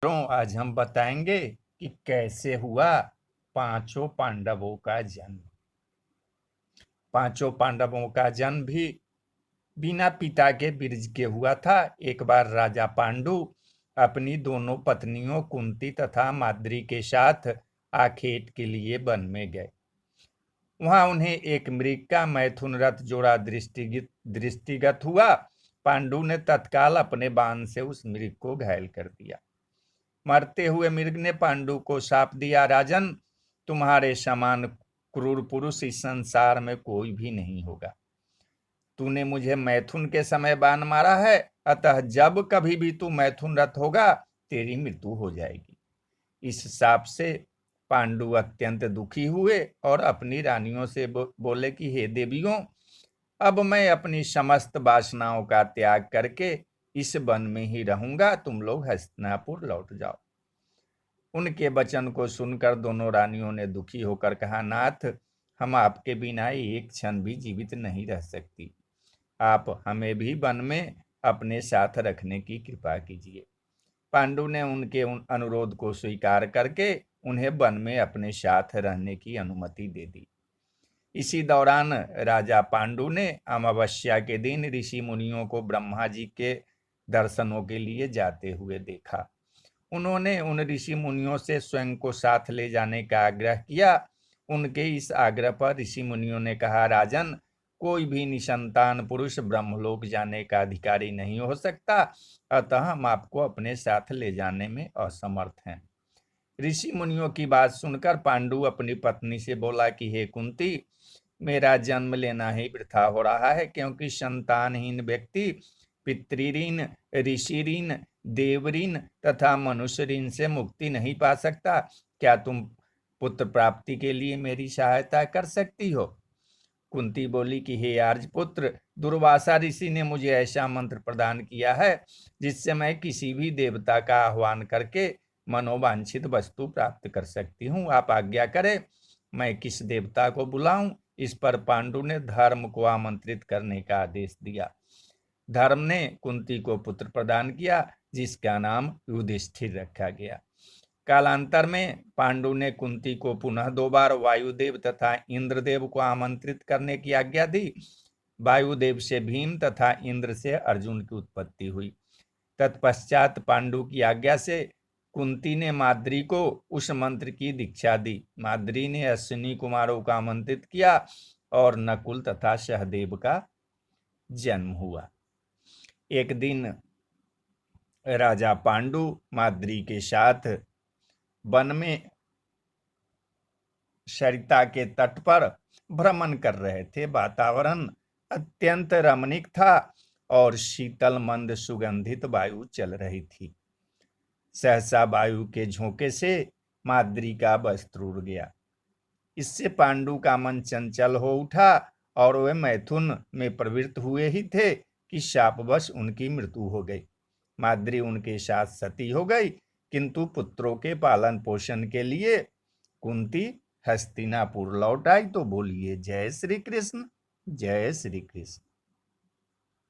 आज हम बताएंगे कि कैसे हुआ पांचों पांडवों का जन्म। पांचों पांडवों का जन्म भी बिना पिता के बीर्ज के हुआ था। एक बार राजा पांडु अपनी दोनों पत्नियों कुंती तथा माद्री के साथ आखेट के लिए वन में गए। वहां उन्हें एक मृग का मैथुन रथ जोड़ा दृष्टिगत हुआ। पांडु ने तत्काल अपने बाण से उस मृग को घायल कर दिया। मरते हुए मृग ने पांडु को शाप दिया, राजन, तुम्हारे समान क्रूर पुरुष इस संसार में कोई भी नहीं होगा। तूने मुझे मैथुन के समय बाण मारा है, अतः जब कभी भी तू मैथुन रथ होगा तेरी मृत्यु हो जाएगी। इस शाप से पांडु अत्यंत दुखी हुए और अपनी रानियों से बोले कि हे देवियों, अब मैं अपनी समस्त वासनाओं का त्याग करके इस वन में ही रहूंगा, तुम लोग हस्तिनापुर लौट जाओ। उनके वचन को सुनकर दोनों रानियों ने दुखी होकर कहा, नाथ, हम आपके बिना एक क्षण भी जीवित नहीं रह सकती। आप हमें भी वन में अपने साथ रखने की कृपा कीजिए। पांडु ने उनके अनुरोध को स्वीकार करके उन्हें वन में अपने साथ रहने की अनुमति दे दी। इसी दौरान राजा पांडु ने अमावस्या के दिन ऋषि मुनियों को ब्रह्मा जी के दर्शनों के लिए जाते हुए देखा। उन्होंने उन ऋषि मुनियों से स्वयं को साथ ले जाने का आग्रह किया। उनके इस आग्रह पर ऋषि मुनियों ने कहा, राजन, कोई भी निसंतान पुरुष ब्रह्मलोक जाने का अधिकारी नहीं हो सकता, अतः हम आपको अपने साथ ले जाने में असमर्थ हैं। ऋषि मुनियों की बात सुनकर पांडु अपनी पत्नी से बोला कि हे कुंती, मेरा जन्म लेना ही वृथा हो रहा है, क्योंकि संतानहीन व्यक्ति पितृऋण, ऋषि ऋण, देव ऋण तथा मनुष्य ऋण से मुक्ति नहीं पा सकता। क्या तुम पुत्र प्राप्ति के लिए मेरी सहायता कर सकती हो? कुंती बोली कि हे आर्यपुत्र, दुर्वासा ऋषि ने मुझे ऐसा मंत्र प्रदान किया है जिससे मैं किसी भी देवता का आह्वान करके मनोवांछित वस्तु प्राप्त कर सकती हूँ। आप आज्ञा करें, मैं किस देवता को बुलाऊं? इस पर पांडु ने धर्म को आमंत्रित करने का आदेश दिया। धर्म ने कुंती को पुत्र प्रदान किया, जिसका नाम युधिष्ठिर रखा गया। कालांतर में पांडु ने कुंती को पुनः 2 बार वायुदेव तथा इंद्रदेव को आमंत्रित करने की आज्ञा दी। वायुदेव से भीम तथा इंद्र से अर्जुन की उत्पत्ति हुई। तत्पश्चात पांडु की आज्ञा से कुंती ने माद्री को उस मंत्र की दीक्षा दी। माद्री ने अश्विनी कुमारों को आमंत्रित किया और नकुल तथा सहदेव का जन्म हुआ। एक दिन राजा पांडु माद्री के साथ वन में सरिता के तट पर भ्रमण कर रहे थे। वातावरण अत्यंत रमणीक था और शीतल मंद सुगंधित वायु चल रही थी। सहसा वायु के झोंके से माद्री का वस्त्र उड़ गया। इससे पांडु का मन चंचल हो उठा और वे मैथुन में प्रवृत्त हुए ही थे कि शापवश उनकी मृत्यु हो गई। माद्री उनके साथ सती हो गई, किंतु पुत्रों के पालन पोषण के लिए कुंती हस्तिनापुर लौट आई। तो बोलिए जय श्री कृष्ण, जय श्री कृष्ण।